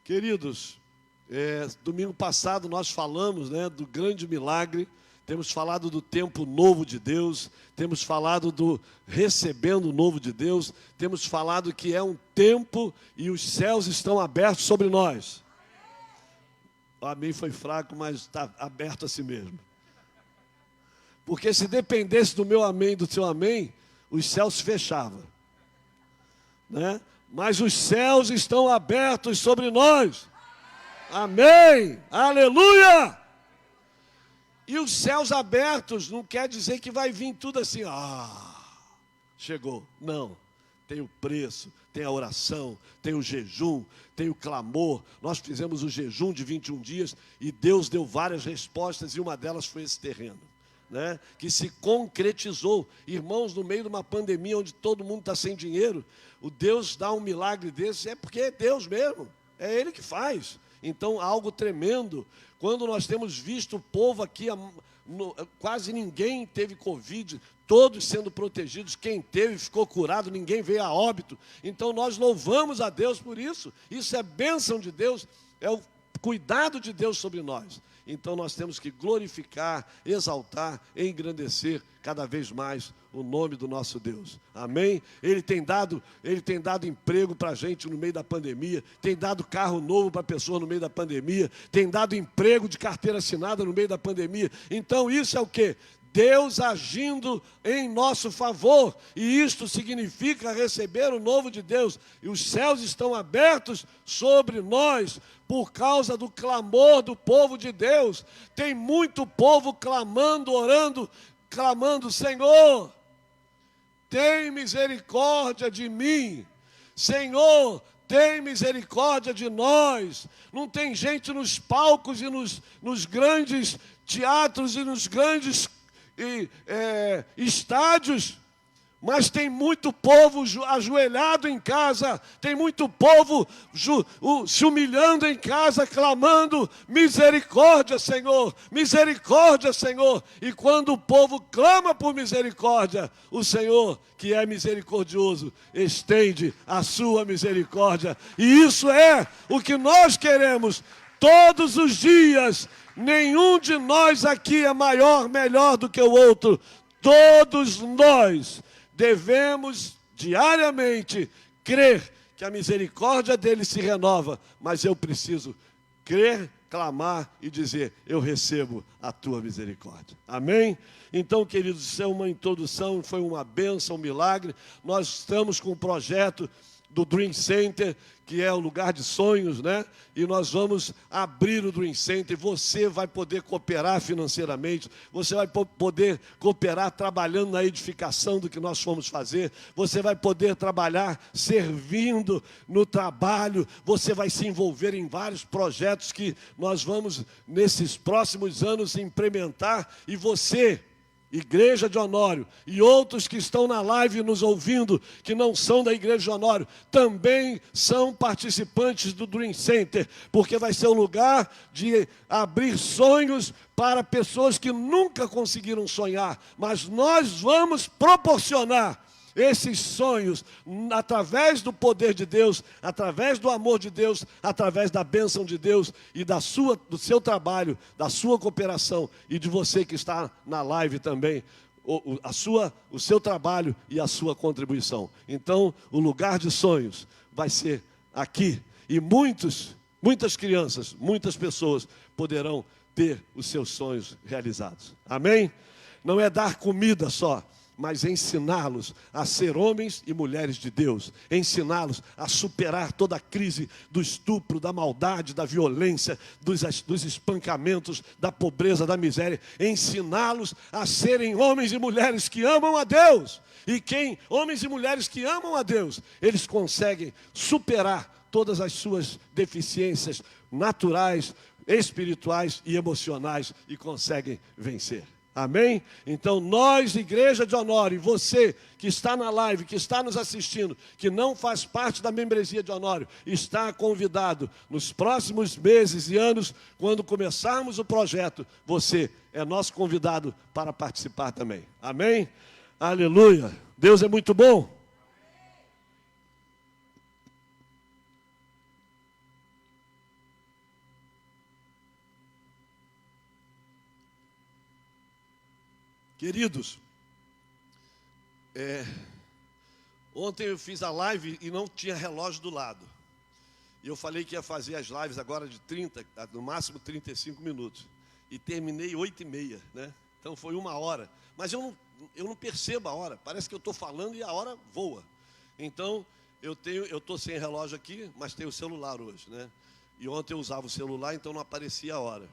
Queridos, domingo passado nós falamos, do grande milagre, temos falado do tempo novo de Deus, temos falado do recebendo o novo de Deus, temos falado que é um tempo e os céus estão abertos sobre nós. O amém foi fraco, mas está aberto assim mesmo. Porque se dependesse do meu amém e do seu amém, os céus se fechavam, Mas os céus estão abertos sobre nós. Amém! Aleluia! E os céus abertos não quer dizer que vai vir tudo assim, chegou. Não. Tem o preço, tem a oração, tem o jejum, tem o clamor. Nós fizemos o jejum de 21 dias e Deus deu várias respostas e uma delas foi esse terreno, que se concretizou. Irmãos, no meio de uma pandemia onde todo mundo está sem dinheiro, o Deus dá um milagre desse, é porque é Deus mesmo, é Ele que faz. Então, algo tremendo. Quando nós temos visto o povo aqui, quase ninguém teve Covid, todos sendo protegidos, quem teve ficou curado, ninguém veio a óbito. Então, nós louvamos a Deus por isso. Isso é bênção de Deus, é o cuidado de Deus sobre nós. Então, nós temos que glorificar, exaltar, engrandecer cada vez mais o nome do nosso Deus. Amém? Ele tem dado emprego para a gente no meio da pandemia, tem dado carro novo para a pessoa no meio da pandemia, tem dado emprego de carteira assinada no meio da pandemia. Então, isso é o quê? Deus agindo em nosso favor, e isto significa receber o novo de Deus, e os céus estão abertos sobre nós, por causa do clamor do povo de Deus. Tem muito povo clamando, orando, clamando: Senhor, tem misericórdia de mim, Senhor, tem misericórdia de nós. Não tem gente nos palcos e nos grandes teatros e nos grandes estádios, mas tem muito povo ajoelhado em casa, tem muito povo se humilhando em casa, clamando: misericórdia, Senhor, misericórdia, Senhor. E quando o povo clama por misericórdia, o Senhor, que é misericordioso, estende a sua misericórdia. E isso é o que nós queremos todos os dias. Nenhum de nós aqui é maior, melhor do que o outro. Todos nós devemos diariamente crer que a misericórdia dele se renova, mas eu preciso crer, clamar e dizer: eu recebo a tua misericórdia. Amém? Então, queridos, isso é uma introdução, foi uma bênção, um milagre. Nós estamos com um projeto do Dream Center, que é o lugar de sonhos, E nós vamos abrir o Dream Center. Você vai poder cooperar financeiramente, você vai poder cooperar trabalhando na edificação do que nós fomos fazer, você vai poder trabalhar servindo no trabalho, você vai se envolver em vários projetos que nós vamos, nesses próximos anos, implementar. E você, Igreja de Honório, e outros que estão na live nos ouvindo, que não são da Igreja de Honório, também são participantes do Dream Center, porque vai ser um lugar de abrir sonhos para pessoas que nunca conseguiram sonhar, mas nós vamos proporcionar esses sonhos através do poder de Deus, através do amor de Deus, através da bênção de Deus e do seu trabalho, da sua cooperação e de você que está na live também, o seu trabalho e a sua contribuição. Então, o lugar de sonhos vai ser aqui, e muitas crianças, muitas pessoas poderão ter os seus sonhos realizados. Amém? Não é dar comida só, mas ensiná-los a ser homens e mulheres de Deus, ensiná-los a superar toda a crise do estupro, da maldade, da violência, dos espancamentos, da pobreza, da miséria, ensiná-los a serem homens e mulheres que amam a Deus. E homens e mulheres que amam a Deus, eles conseguem superar todas as suas deficiências naturais, espirituais e emocionais e conseguem vencer. Amém? Então nós, Igreja de Honório, e você que está na live, que está nos assistindo, que não faz parte da membresia de Honório, está convidado nos próximos meses e anos, quando começarmos o projeto, você é nosso convidado para participar também. Amém? Aleluia! Deus é muito bom. Queridos, ontem eu fiz a live e não tinha relógio do lado. E eu falei que ia fazer as lives agora de 30, no máximo 35 minutos. E terminei 8h30, né? Então foi 1 hora. Mas eu não percebo a hora. Parece que eu estou falando e a hora voa. Então, eu estou sem relógio aqui, mas tenho o celular hoje, né? E ontem eu usava o celular, então não aparecia a hora.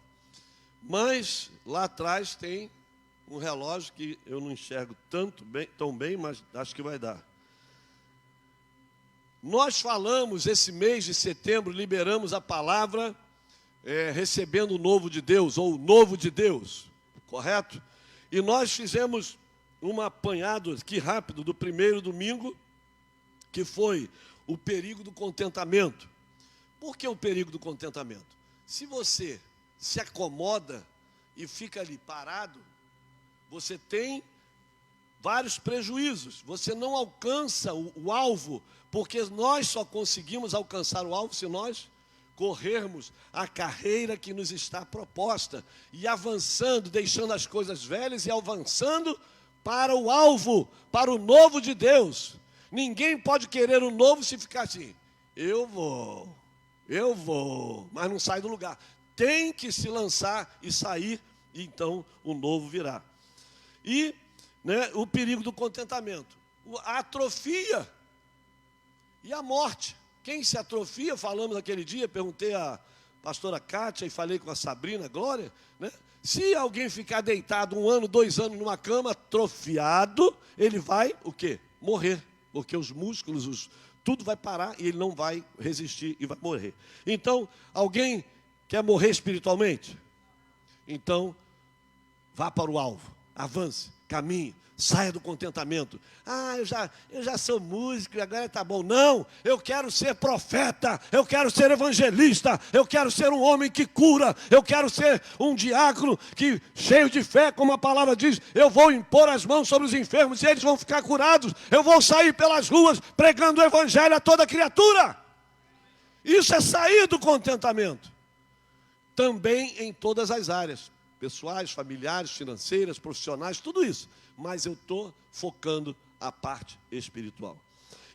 Mas lá atrás tem um relógio que eu não enxergo tão bem, mas acho que vai dar. Nós falamos esse mês de setembro, liberamos a palavra recebendo o novo de Deus, ou o novo de Deus, correto? E nós fizemos um apanhado aqui rápido do primeiro domingo, que foi o perigo do contentamento. Por que o perigo do contentamento? Se você se acomoda e fica ali parado, você tem vários prejuízos. Você não alcança o alvo, porque nós só conseguimos alcançar o alvo se nós corrermos a carreira que nos está proposta e avançando, deixando as coisas velhas e avançando para o alvo, para o novo de Deus. Ninguém pode querer o novo se ficar assim, eu vou, mas não sai do lugar. Tem que se lançar e sair, e então o novo virá. E o perigo do contentamento, a atrofia e a morte. Quem se atrofia, falamos aquele dia, perguntei à pastora Kátia e falei com a Sabrina Glória, né? Se alguém ficar deitado 1 ano, 2 anos numa cama, atrofiado, ele vai, o quê? Morrer, porque os músculos, tudo vai parar e ele não vai resistir e vai morrer. Então, alguém quer morrer espiritualmente? Então, vá para o alvo, avance, caminhe, saia do contentamento. Eu já sou músico e agora está bom. Não, eu quero ser profeta, eu quero ser evangelista, eu quero ser um homem que cura, eu quero ser um diácono que, cheio de fé, como a palavra diz, eu vou impor as mãos sobre os enfermos e eles vão ficar curados. Eu vou sair pelas ruas pregando o evangelho a toda criatura. Isso é sair do contentamento. Também em todas as áreas, pessoais, familiares, financeiras, profissionais, tudo isso. Mas eu estou focando a parte espiritual.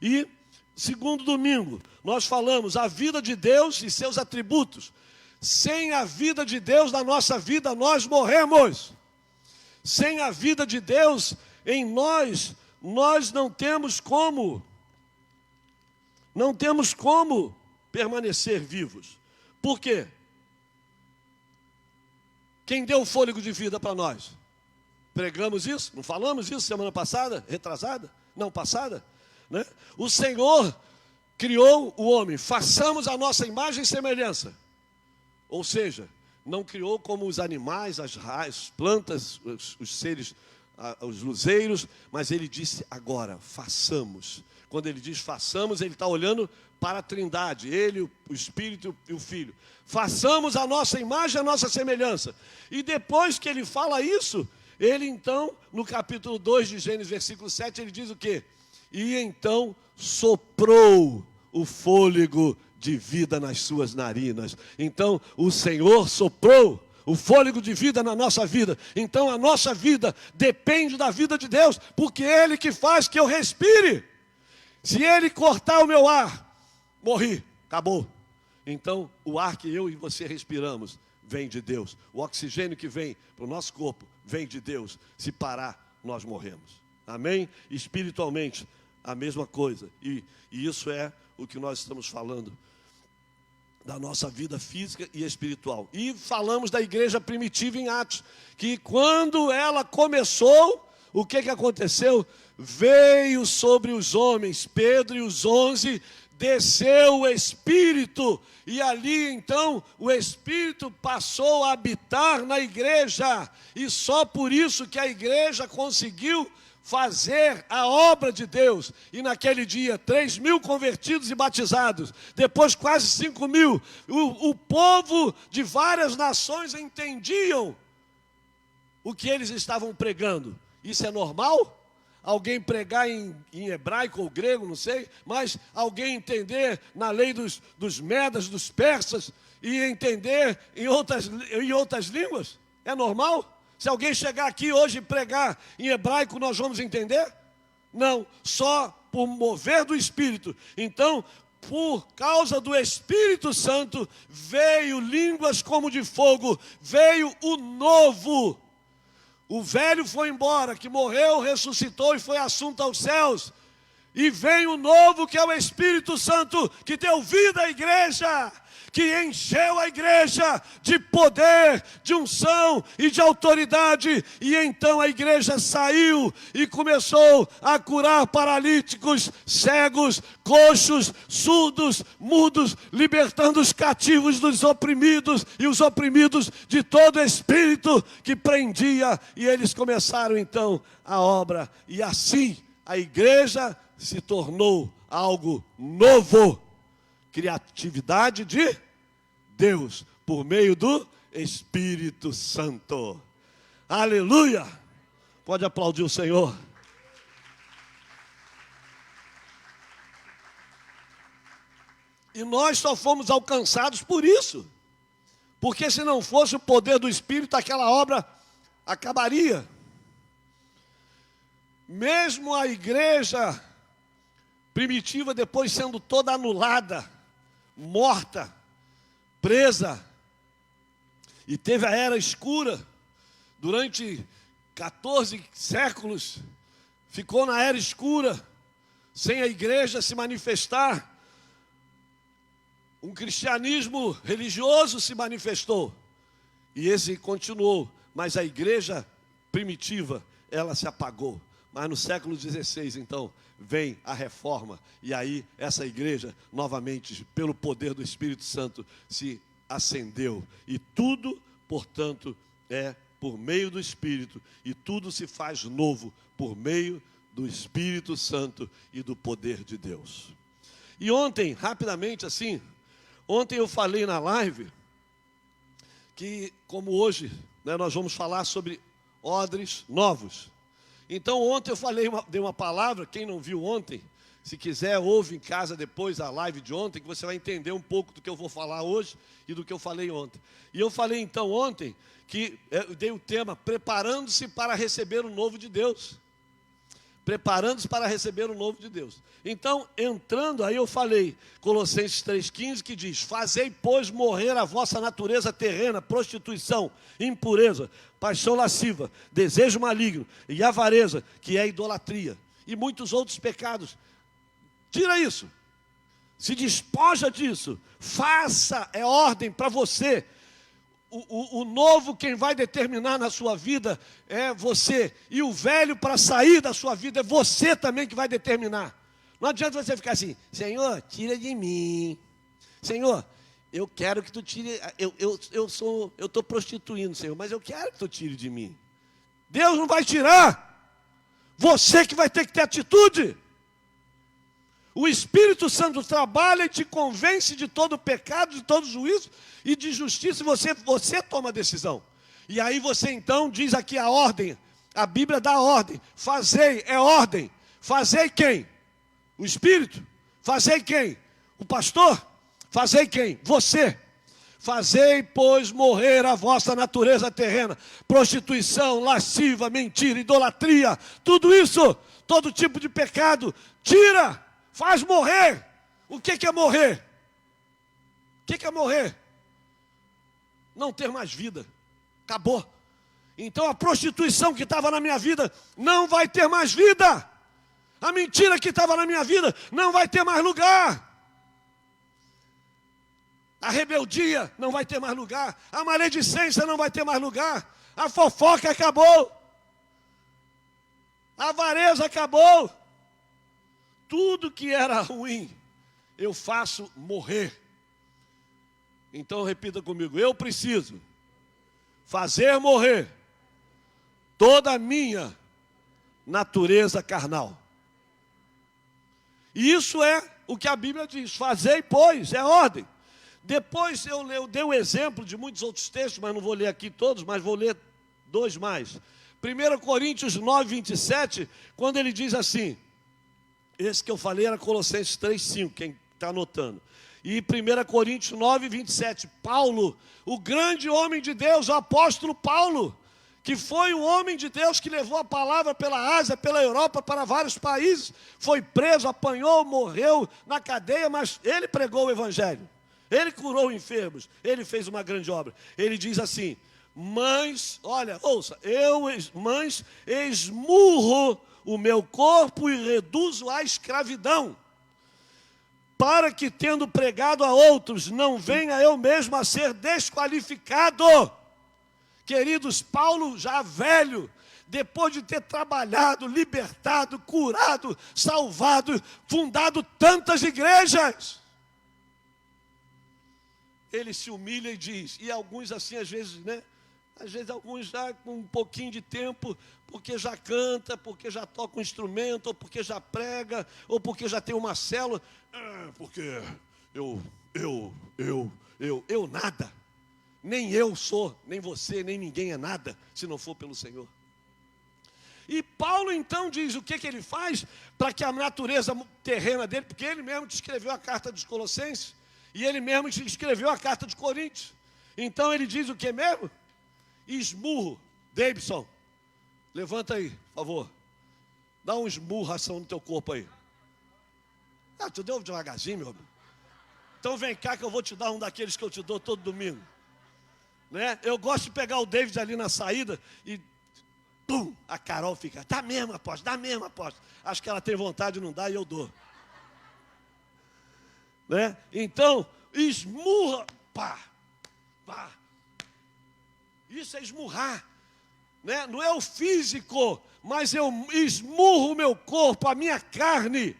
E, segundo domingo, nós falamos a vida de Deus e seus atributos. Sem a vida de Deus na nossa vida, nós morremos. Sem a vida de Deus em nós, nós não temos como permanecer vivos. Por quê? Quem deu o fôlego de vida para nós? Pregamos isso? Não falamos isso semana passada? Retrasada? Não, passada? Né? O Senhor criou o homem. Façamos a nossa imagem e semelhança. Ou seja, não criou como os animais, as plantas, os seres, os luzeiros, mas Ele disse agora, façamos. Quando Ele diz façamos, Ele está olhando para a Trindade, Ele, o Espírito e o Filho. Façamos a nossa imagem, a nossa semelhança. E depois que Ele fala isso, Ele então, no capítulo 2 de Gênesis, versículo 7, Ele diz o quê? E então soprou o fôlego de vida nas suas narinas. Então o Senhor soprou o fôlego de vida na nossa vida. Então a nossa vida depende da vida de Deus, porque é Ele que faz que eu respire. Se Ele cortar o meu ar, morri, acabou. Então o ar que eu e você respiramos vem de Deus. O oxigênio que vem para o nosso corpo vem de Deus. Se parar, nós morremos. Amém? Espiritualmente, a mesma coisa. E isso é o que nós estamos falando da nossa vida física e espiritual. E falamos da igreja primitiva em Atos, que quando ela começou, o que aconteceu? Veio sobre os homens, Pedro e os 11, desceu o Espírito, e ali então o Espírito passou a habitar na igreja, e só por isso que a igreja conseguiu fazer a obra de Deus. E naquele dia 3.000 convertidos e batizados, depois quase 5.000. O povo de várias nações entendiam o que eles estavam pregando. Isso é normal? Alguém pregar em hebraico ou grego, não sei, mas alguém entender na lei dos medas, dos persas, e entender em outras línguas? É normal? Se alguém chegar aqui hoje e pregar em hebraico, nós vamos entender? Não, só por mover do Espírito. Então, por causa do Espírito Santo, veio línguas como de fogo, veio o novo. O velho foi embora, que morreu, ressuscitou e foi assunto aos céus. E vem o novo, que é o Espírito Santo, que deu vida à igreja, que encheu a igreja de poder, de unção e de autoridade. E então a igreja saiu e começou a curar paralíticos, cegos, coxos, surdos, mudos, libertando os cativos dos oprimidos e os oprimidos de todo espírito que prendia. E eles começaram então a obra. E assim a igreja se tornou algo novo. Criatividade de Deus, por meio do Espírito Santo. Aleluia! Pode aplaudir o Senhor. E nós só fomos alcançados por isso. Porque se não fosse o poder do Espírito, aquela obra acabaria. Mesmo a igreja primitiva, depois sendo toda anulada, morta, presa, e teve a era escura, durante 14 séculos, ficou na era escura, sem a igreja se manifestar. Um cristianismo religioso se manifestou, e esse continuou, mas a igreja primitiva, ela se apagou. Mas no século XVI, então, vem a reforma. E aí, essa igreja, novamente, pelo poder do Espírito Santo, se acendeu. E tudo, portanto, é por meio do Espírito. E tudo se faz novo por meio do Espírito Santo e do poder de Deus. E ontem, rapidamente assim, ontem eu falei na live que, como hoje, né, nós vamos falar sobre odres novos. Então ontem eu dei uma palavra, quem não viu ontem, se quiser ouve em casa depois a live de ontem, que você vai entender um pouco do que eu vou falar hoje e do que eu falei ontem. E eu falei então ontem, que eu dei o tema, preparando-se para receber o novo de Deus. Preparando-se para receber o novo de Deus. Então, entrando aí eu falei, Colossenses 3,15, que diz: fazei, pois, morrer a vossa natureza terrena, prostituição, impureza, paixão lasciva, desejo maligno e avareza, que é idolatria, e muitos outros pecados. Tira isso, se despoja disso, faça, é ordem para você. O novo, quem vai determinar na sua vida é você. E o velho, para sair da sua vida, é você também que vai determinar. Não adianta você ficar assim: Senhor, tira de mim. Senhor, eu quero que tu tire. Eu estou prostituindo, Senhor, mas eu quero que tu tire de mim. Deus não vai tirar. Você que vai ter que ter atitude. O Espírito Santo trabalha e te convence de todo pecado, de todo juízo e de justiça, e você toma a decisão. E aí você então diz aqui a ordem, a Bíblia dá a ordem, fazei, é ordem. Fazei quem? O Espírito. Fazei quem? O pastor. Fazei quem? Você. Fazei, pois, morrer a vossa natureza terrena, prostituição, lasciva, mentira, idolatria, tudo isso, todo tipo de pecado, tira. Faz morrer. O que é morrer? O que é morrer? Não ter mais vida. Acabou. Então a prostituição que estava na minha vida não vai ter mais vida. A mentira que estava na minha vida não vai ter mais lugar. A rebeldia não vai ter mais lugar. A maledicência não vai ter mais lugar. A fofoca acabou. A avareza acabou. Tudo que era ruim, eu faço morrer. Então repita comigo: eu preciso fazer morrer toda a minha natureza carnal. E isso é o que a Bíblia diz: fazei, pois, é ordem. Depois eu dei um exemplo de muitos outros textos, mas não vou ler aqui todos, mas vou ler dois mais. 1 Coríntios 9, 27, quando ele diz assim, esse que eu falei era Colossenses 3,5, quem está anotando. E 1 Coríntios 9, 27, Paulo, o grande homem de Deus, o apóstolo Paulo, que foi um homem de Deus que levou a palavra pela Ásia, pela Europa, para vários países, foi preso, apanhou, morreu na cadeia, mas ele pregou o evangelho, ele curou enfermos, ele fez uma grande obra. Ele diz assim: mães, olha, ouça, mães, esmurro o meu corpo e reduzo à escravidão, para que, tendo pregado a outros, não venha eu mesmo a ser desqualificado. Queridos, Paulo, já velho, depois de ter trabalhado, libertado, curado, salvado, fundado tantas igrejas, ele se humilha e diz, e alguns assim, às vezes, né? Às vezes alguns já com um pouquinho de tempo, porque já canta, porque já toca um instrumento, ou porque já prega, ou porque já tem uma célula, porque eu nada. Nem eu sou, nem você, nem ninguém é nada, se não for pelo Senhor. E Paulo então diz o que ele faz para que a natureza terrena dele, porque ele mesmo escreveu a carta dos Colossenses, e ele mesmo escreveu a carta de Coríntios. Então ele diz o que mesmo? Esmurro. Davidson, levanta aí, por favor. Dá um esmurração no teu corpo aí. Tu deu devagarzinho, meu amigo. Então vem cá que eu vou te dar um daqueles que eu te dou todo domingo. Né? Eu gosto de pegar o David ali na saída e pum, a Carol fica, dá mesmo, apóstolo, dá mesmo, apóstolo. Acho que ela tem vontade, não dá, e eu dou. Né? Então, esmurra, pá, pá. Isso é esmurrar, né? Não é o físico, mas eu esmurro o meu corpo, a minha carne.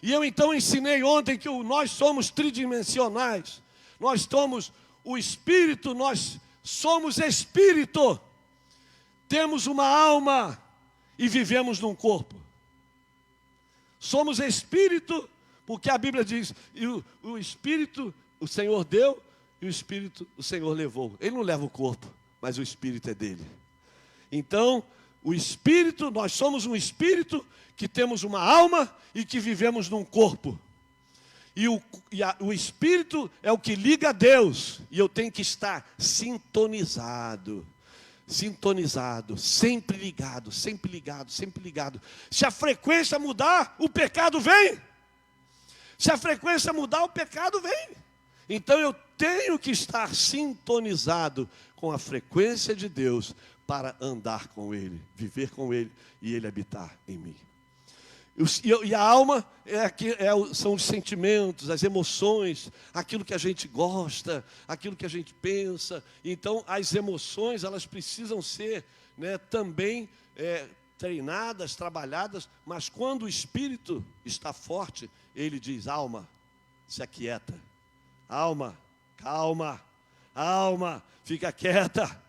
E eu então ensinei ontem que nós somos tridimensionais. Nós somos o espírito, nós somos espírito. Temos uma alma e vivemos num corpo. Somos espírito, porque a Bíblia diz, e o espírito o Senhor deu e o espírito o Senhor levou. Ele não leva o corpo, mas o espírito é dele. Então, o espírito, nós somos um espírito que temos uma alma e que vivemos num corpo. E o espírito é o que liga a Deus. E eu tenho que estar sintonizado. Sintonizado, sempre ligado, sempre ligado, sempre ligado. Se a frequência mudar, o pecado vem. Se a frequência mudar, o pecado vem. Então eu tenho que estar sintonizado com a frequência de Deus para andar com Ele, viver com Ele e Ele habitar em mim. E a alma são os sentimentos, as emoções, aquilo que a gente gosta, aquilo que a gente pensa. Então as emoções, elas precisam ser, né, também treinadas, trabalhadas. Mas quando o espírito está forte, ele diz, alma, se aquieta. Alma, calma. Alma, fica quieta.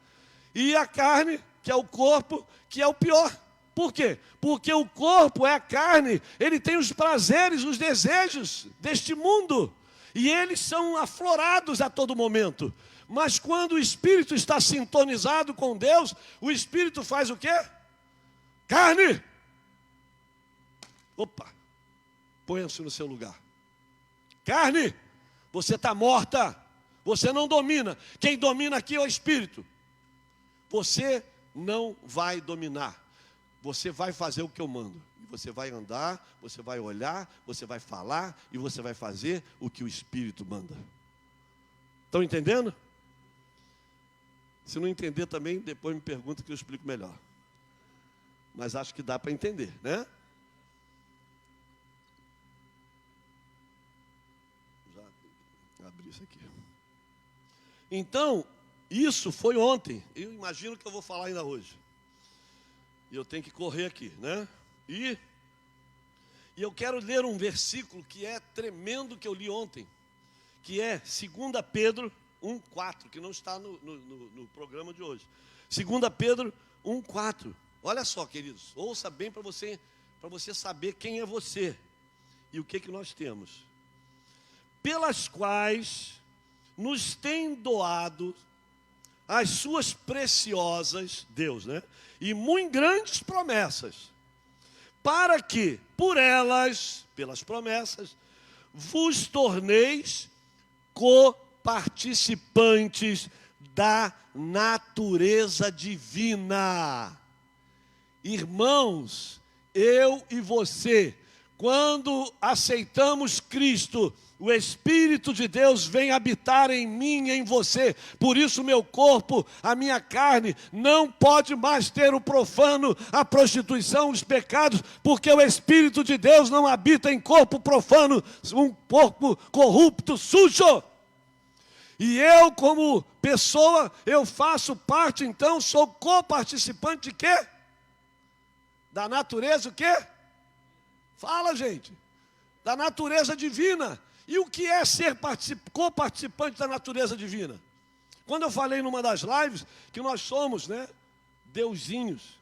E a carne, que é o corpo, que é o pior. Por quê? Porque o corpo é a carne, ele tem os prazeres, os desejos deste mundo. E eles são aflorados a todo momento. Mas quando o espírito está sintonizado com Deus, o espírito faz o quê? Carne! Opa! Põe-se no seu lugar. Carne! Você está morta. Você não domina. Quem domina aqui é o espírito. Você não vai dominar. Você vai fazer o que eu mando. Você vai andar, você vai olhar, você vai falar e você vai fazer o que o Espírito manda. Estão entendendo? Se não entender também, depois me pergunta que eu explico melhor. Mas acho que dá para entender, né? Já abri isso aqui. Então, isso foi ontem. Eu imagino que eu vou falar ainda hoje. E eu tenho que correr aqui, né? E eu quero ler um versículo que é tremendo, que eu li ontem, que é 2 Pedro 1,4, que não está no programa de hoje. 2 Pedro 1,4. Olha só, queridos, ouça bem para você saber quem é você e o que nós temos. Pelas quais nos tem doado as suas preciosas, Deus, né? E muito grandes promessas, para que, por elas, pelas promessas, vos torneis coparticipantes da natureza divina. Irmãos, eu e você, quando aceitamos Cristo, o Espírito de Deus vem habitar em mim e em você. Por isso meu corpo, a minha carne, não pode mais ter o profano, a prostituição, os pecados, porque o Espírito de Deus não habita em corpo profano, um corpo corrupto, sujo. E eu, como pessoa, eu faço parte, então, sou coparticipante de quê? Da natureza o quê? Fala, gente. Da natureza divina. E o que é ser coparticipante da natureza divina? Quando eu falei numa das lives que nós somos, deusinhos.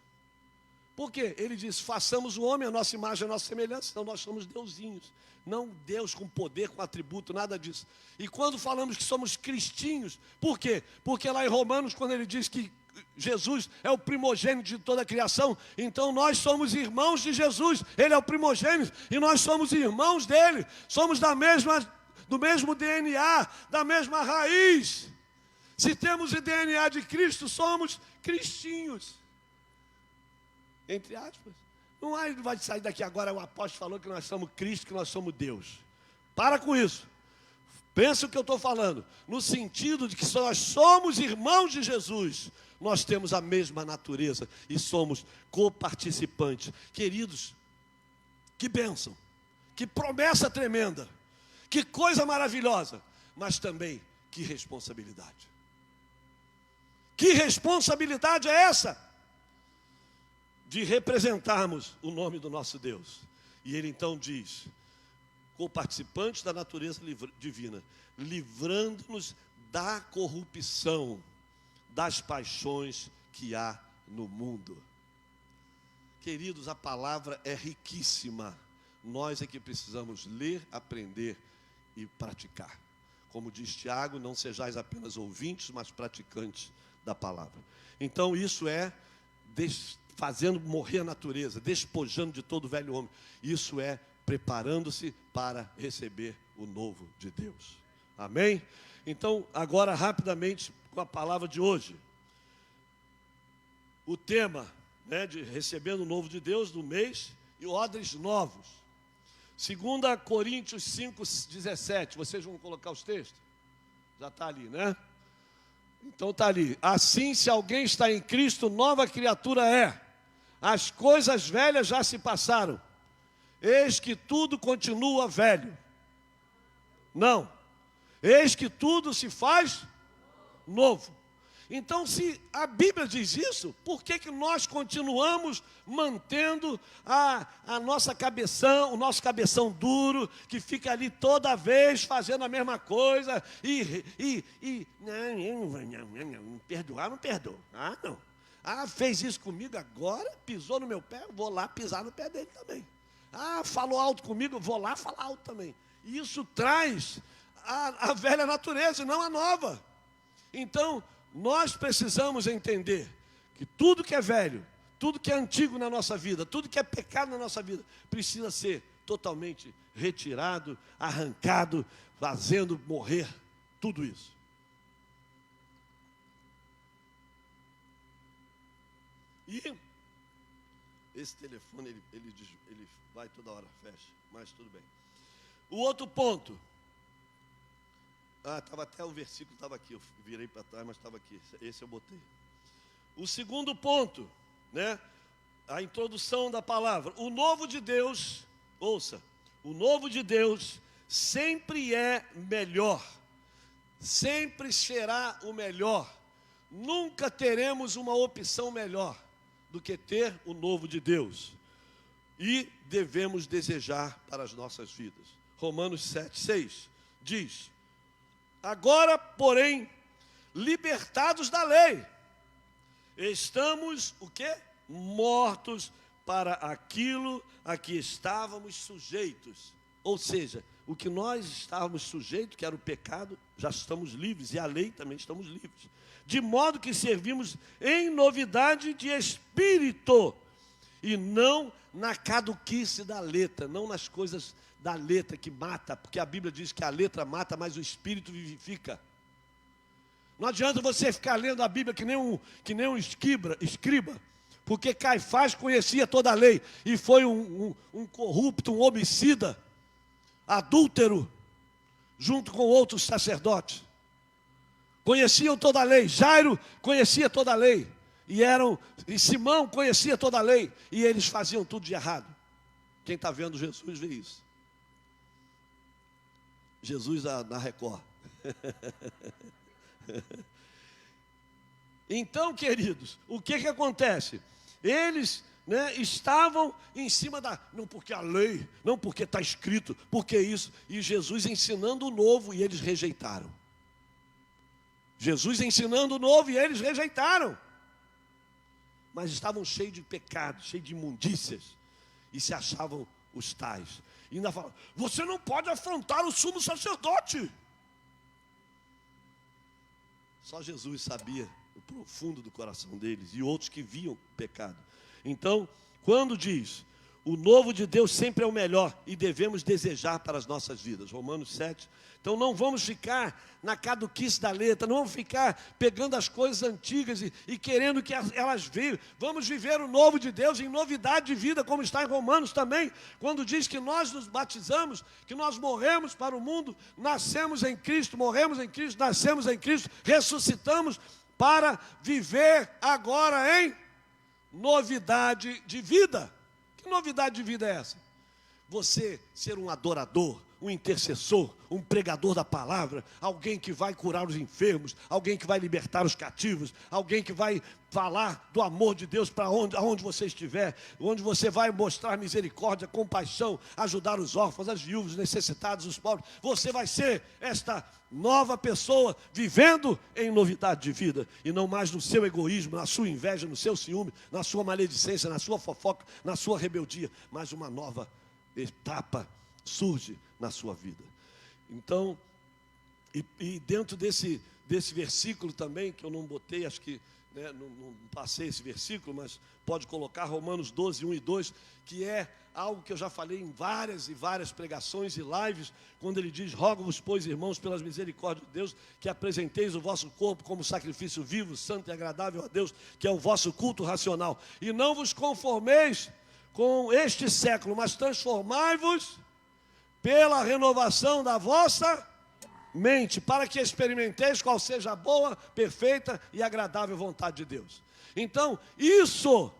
Por quê? Ele diz, façamos o homem a nossa imagem, a nossa semelhança. Então nós somos deusinhos. Não Deus com poder, com atributo, nada disso. E quando falamos que somos cristinhos, por quê? Porque lá em Romanos, quando ele diz que Jesus é o primogênito de toda a criação, então nós somos irmãos de Jesus, Ele é o primogênito, e nós somos irmãos dele, somos do mesmo DNA, da mesma raiz. Se temos o DNA de Cristo, somos cristinhos, entre aspas. Não vai sair daqui agora, o apóstolo falou que nós somos Cristo, que nós somos Deus. Para com isso. Pensa o que eu estou falando, no sentido de que nós somos irmãos de Jesus, nós temos a mesma natureza e somos coparticipantes. Queridos, que bênção, que promessa tremenda, que coisa maravilhosa, mas também que responsabilidade. Que responsabilidade é essa? De representarmos o nome do nosso Deus. E ele então diz, coparticipantes da natureza divina, livrando-nos da corrupção, das paixões que há no mundo. Queridos, a palavra é riquíssima. Nós é que precisamos ler, aprender e praticar. Como diz Tiago, não sejais apenas ouvintes, mas praticantes da palavra. Então isso é fazendo morrer a natureza, despojando de todo o velho homem. Isso é preparando-se para receber o novo de Deus. Amém? Então, agora rapidamente com a palavra de hoje. O tema, de recebendo o novo de Deus do mês e odres novos. 2 Coríntios 5:17. Vocês vão colocar os textos? Já está ali, né? Então está ali. Assim, se alguém está em Cristo, nova criatura é. As coisas velhas já se passaram. Eis que tudo continua velho. Não. Eis que tudo se faz novo. Então, se a Bíblia diz isso, por que nós continuamos mantendo a nossa cabeção, o nosso cabeção duro, que fica ali toda vez fazendo a mesma coisa não, perdoar, não perdoa. Ah, não. Ah, fez isso comigo agora, pisou no meu pé, vou lá pisar no pé dele também. Ah, falou alto comigo, vou lá falar alto também. E isso traz a velha natureza e não a nova. Então, nós precisamos entender que tudo que é velho, tudo que é antigo na nossa vida, tudo que é pecado na nossa vida, precisa ser totalmente retirado, arrancado, fazendo morrer tudo isso. E esse telefone, ele vai toda hora, fecha, mas tudo bem. O outro ponto. Estava até o versículo, estava aqui, eu virei para trás, mas estava aqui, esse eu botei. O segundo ponto, a introdução da palavra. O novo de Deus, ouça, o novo de Deus sempre é melhor, sempre será o melhor. Nunca teremos uma opção melhor do que ter o novo de Deus. E devemos desejar para as nossas vidas. Romanos 7:6 diz: agora, porém, libertados da lei, estamos, o quê? Mortos para aquilo a que estávamos sujeitos. Ou seja, o que nós estávamos sujeitos, que era o pecado, já estamos livres, e a lei também estamos livres. De modo que servimos em novidade de espírito, e não na caduquice da letra, não nas coisas da letra que mata, porque a Bíblia diz que a letra mata, mas o espírito vivifica. Não adianta você ficar lendo a Bíblia que nem um escriba, porque Caifás conhecia toda a lei e foi um corrupto, um homicida, adúltero, junto com outros sacerdotes. Conheciam toda a lei. Jairo conhecia toda a lei. E Simão conhecia toda a lei. E eles faziam tudo de errado. Quem está vendo Jesus vê isso. Jesus na Record. Então, queridos, o que acontece? Eles, estavam em cima não porque a lei, não porque está escrito, porque isso. E Jesus ensinando o novo e eles rejeitaram. Jesus ensinando o novo e eles rejeitaram. Mas estavam cheios de pecados, cheios de imundícias. E se achavam os tais. E ainda falavam, você não pode afrontar o sumo sacerdote. Só Jesus sabia o profundo do coração deles e outros que viam pecado. Então, quando diz, o novo de Deus sempre é o melhor e devemos desejar para as nossas vidas. Romanos 7. Então não vamos ficar na caduquice da letra, não vamos ficar pegando as coisas antigas e querendo que elas venham. Vamos viver o novo de Deus em novidade de vida, como está em Romanos também, quando diz que nós nos batizamos, que nós morremos para o mundo, nascemos em Cristo, morremos em Cristo, nascemos em Cristo, ressuscitamos para viver agora em novidade de vida. Que novidade de vida é essa? Você ser um adorador, um intercessor, um pregador da palavra, alguém que vai curar os enfermos, alguém que vai libertar os cativos, alguém que vai falar do amor de Deus para aonde você estiver, onde você vai mostrar misericórdia, compaixão, ajudar os órfãos, as viúvas, os necessitados, os pobres. Você vai ser esta nova pessoa, vivendo em novidade de vida, e não mais no seu egoísmo, na sua inveja, no seu ciúme, na sua maledicência, na sua fofoca, na sua rebeldia, mas uma nova etapa surge na sua vida. Então, e dentro desse versículo também, que eu não botei, acho que não passei esse versículo, mas pode colocar Romanos 12, 1 e 2, que é algo que eu já falei em várias e várias pregações e lives, quando ele diz, rogo-vos, pois, irmãos, pelas misericórdias de Deus, que apresenteis o vosso corpo como sacrifício vivo, santo e agradável a Deus, que é o vosso culto racional, e não vos conformeis com este século, mas transformai-vos pela renovação da vossa mente, para que experimenteis qual seja a boa, perfeita e agradável vontade de Deus. Então, isso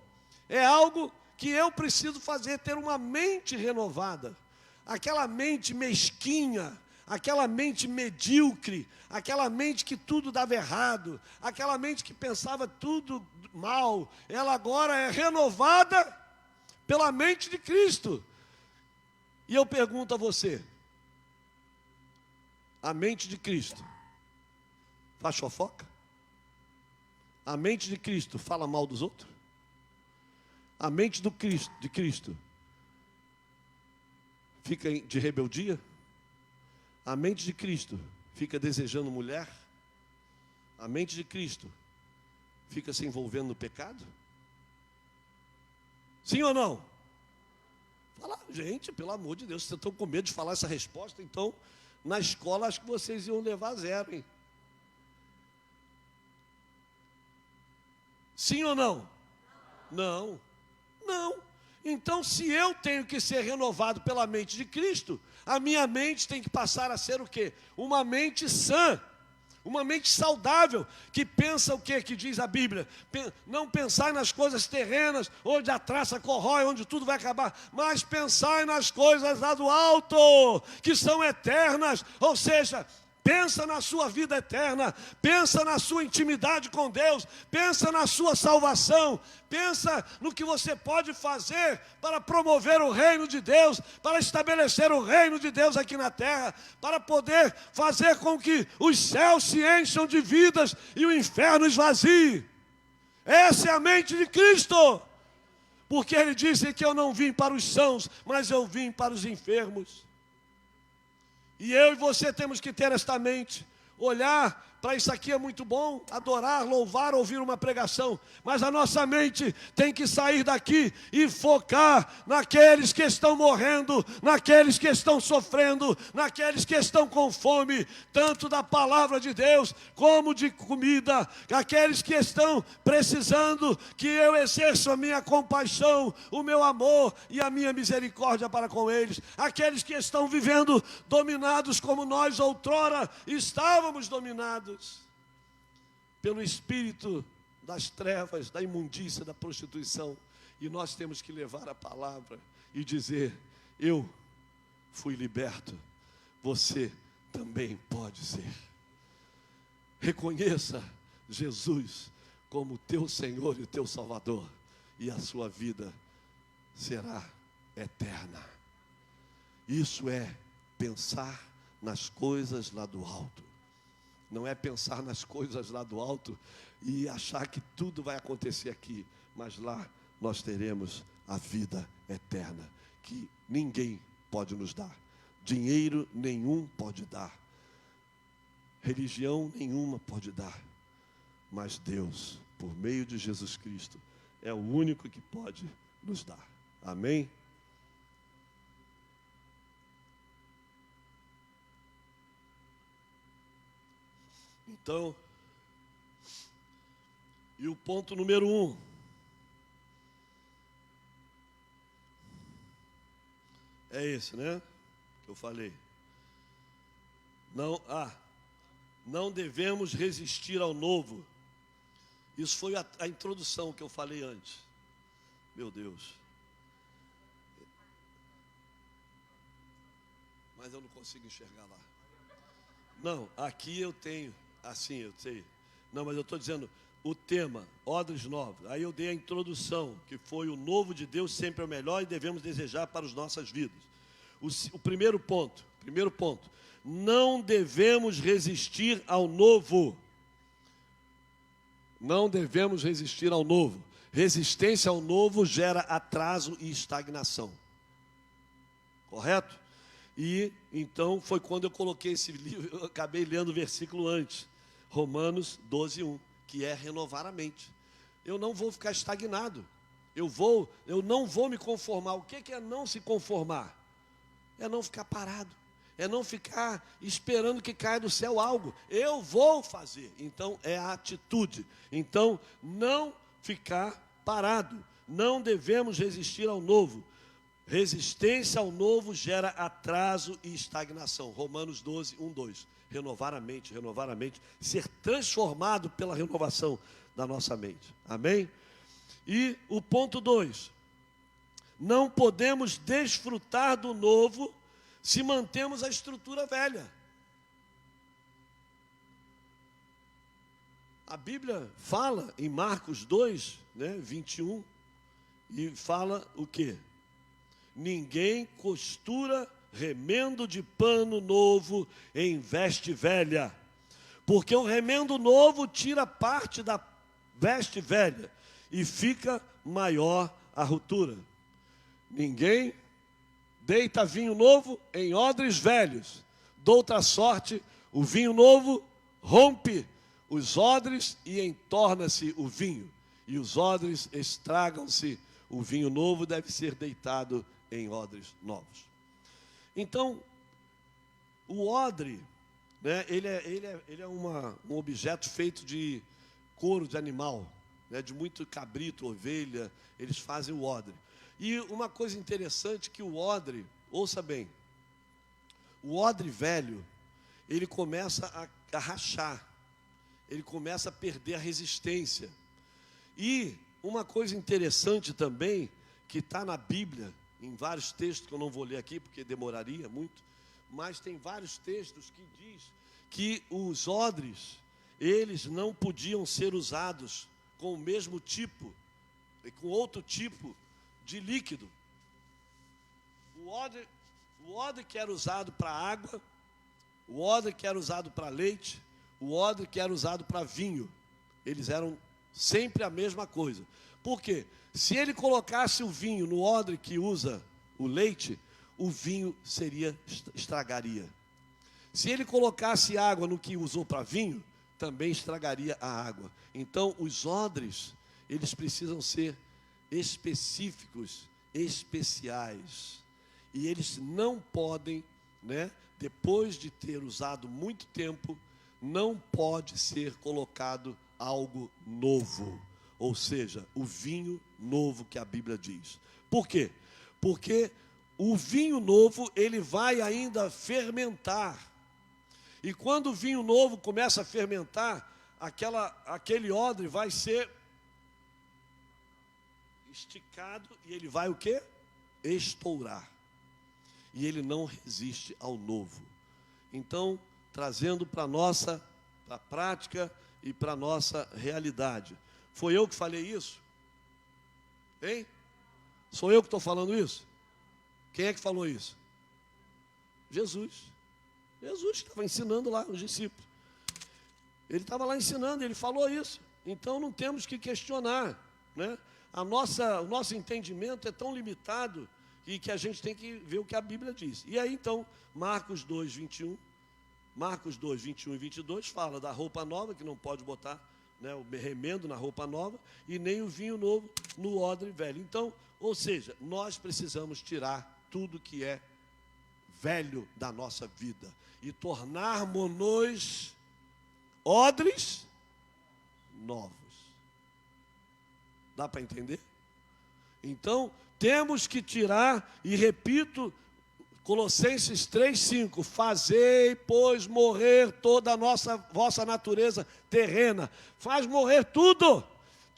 é algo que eu preciso fazer, ter uma mente renovada. Aquela mente mesquinha, aquela mente medíocre, aquela mente que tudo dava errado, aquela mente que pensava tudo mal, ela agora é renovada pela mente de Cristo. E eu pergunto a você, a mente de Cristo faz fofoca? A mente de Cristo fala mal dos outros? A mente de Cristo fica de rebeldia? A mente de Cristo fica desejando mulher? A mente de Cristo fica se envolvendo no pecado? Sim ou não? Fala, gente, pelo amor de Deus, vocês estão com medo de falar essa resposta, então, na escola, acho que vocês iam levar 0, hein? Sim ou não? Não. Não. Então, se eu tenho que ser renovado pela mente de Cristo, a minha mente tem que passar a ser o quê? Uma mente sã. Uma mente saudável, que pensa o quê? Que diz a Bíblia, não pensar nas coisas terrenas, onde a traça corrói, onde tudo vai acabar, mas pensar nas coisas lá do alto, que são eternas, ou seja, pensa na sua vida eterna, pensa na sua intimidade com Deus, pensa na sua salvação, pensa no que você pode fazer para promover o reino de Deus, para estabelecer o reino de Deus aqui na terra, para poder fazer com que os céus se encham de vidas e o inferno esvazie. Essa é a mente de Cristo, porque Ele disse que eu não vim para os sãos, mas eu vim para os enfermos. E eu e você temos que ter esta mente, olhar para isso aqui é muito bom, adorar, louvar, ouvir uma pregação, mas a nossa mente tem que sair daqui e focar naqueles que estão morrendo, naqueles que estão sofrendo, naqueles que estão com fome, tanto da palavra de Deus, como de comida, aqueles que estão precisando que eu exerça a minha compaixão, o meu amor e a minha misericórdia para com eles, aqueles que estão vivendo dominados como nós outrora estávamos dominados pelo espírito das trevas, da imundícia, da prostituição, e nós temos que levar a palavra e dizer: eu fui liberto, você também pode ser. Reconheça Jesus como teu Senhor e teu Salvador, e a sua vida será eterna. Isso é pensar nas coisas lá do alto. Não é pensar nas coisas lá do alto e achar que tudo vai acontecer aqui, mas lá nós teremos a vida eterna, que ninguém pode nos dar, dinheiro nenhum pode dar, religião nenhuma pode dar, mas Deus, por meio de Jesus Cristo, é o único que pode nos dar. Amém? Então, e o ponto número 1, é esse, né? Que eu falei. Não devemos resistir ao novo. Isso foi a introdução que eu falei antes. Meu Deus. Mas eu não consigo enxergar lá. Não, aqui eu tenho. Assim, eu sei. Não, mas eu estou dizendo o tema, odres novos. Aí eu dei a introdução, que foi: o novo de Deus sempre é o melhor e devemos desejar para as nossas vidas. O primeiro ponto, não devemos resistir ao novo. Não devemos resistir ao novo. Resistência ao novo gera atraso e estagnação. Correto? E então foi quando eu coloquei esse livro, eu acabei lendo o versículo antes, Romanos 12:1, que é renovar a mente. Eu não vou ficar estagnado, eu não vou me conformar. O que é não se conformar? É não ficar parado, é não ficar esperando que caia do céu algo. Eu vou fazer. Então é a atitude. Então, não ficar parado. Não devemos resistir ao novo. Resistência ao novo gera atraso e estagnação. Romanos 12:1-2. Renovar a mente, ser transformado pela renovação da nossa mente. Amém? E o ponto 2. Não podemos desfrutar do novo se mantemos a estrutura velha. A Bíblia fala em Marcos 2, 21, e fala o quê? Ninguém costura remendo de pano novo em veste velha, porque o remendo novo tira parte da veste velha e fica maior a ruptura. Ninguém deita vinho novo em odres velhos. Doutra sorte, o vinho novo rompe os odres e entorna-se o vinho, e os odres estragam-se. O vinho novo deve ser deitado em odres novos. Então, o odre, ele é um objeto feito de couro de animal, de muito cabrito, ovelha, eles fazem o odre. E uma coisa interessante que o odre, ouça bem, o odre velho, ele começa a rachar, ele começa a perder a resistência. E uma coisa interessante também, que está na Bíblia, em vários textos, que eu não vou ler aqui, porque demoraria muito, mas tem vários textos que diz que os odres, eles não podiam ser usados com o mesmo tipo, com outro tipo de líquido. O odre que era usado para água, o odre que era usado para leite, o odre que era usado para vinho, eles eram sempre a mesma coisa. Por quê? Se ele colocasse o vinho no odre que usa o leite, o vinho estragaria. Se ele colocasse água no que usou para vinho, também estragaria a água. Então, os odres, eles precisam ser específicos, especiais. E eles não podem, né, depois de ter usado muito tempo, não pode ser colocado algo novo. Ou seja, o vinho novo que a Bíblia diz. Por quê? Porque o vinho novo, ele vai ainda fermentar. E quando o vinho novo começa a fermentar, aquele odre vai ser esticado e ele vai o quê? Estourar. E ele não resiste ao novo. Então, trazendo para a nossa prática e para a nossa realidade. Foi eu que falei isso? Hein? Sou eu que estou falando isso? Quem é que falou isso? Jesus. Jesus que estava ensinando lá os discípulos. Ele estava lá ensinando, ele falou isso. Então não temos que questionar, né? O nosso entendimento é tão limitado e que a gente tem que ver o que a Bíblia diz. E aí então, Marcos 2, 21 e 22 fala da roupa nova, que não pode botar, né, o remendo na roupa nova, e nem o vinho novo no odre velho. Então, ou seja, nós precisamos tirar tudo que é velho da nossa vida e tornarmos-nos odres novos. Dá para entender? Então, temos que tirar, e repito, Colossenses 3,5, fazei, pois, morrer toda a vossa natureza terrena. Faz morrer tudo.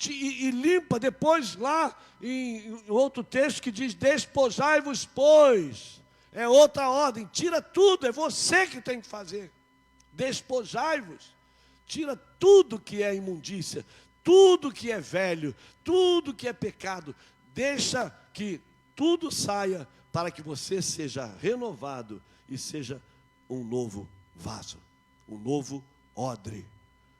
E limpa depois lá em outro texto que diz, despojai-vos, pois. É outra ordem, tira tudo, é você que tem que fazer. Despojai-vos. Tira tudo que é imundícia, tudo que é velho, tudo que é pecado. Deixa que tudo saia para que você seja renovado e seja um novo vaso, um novo odre.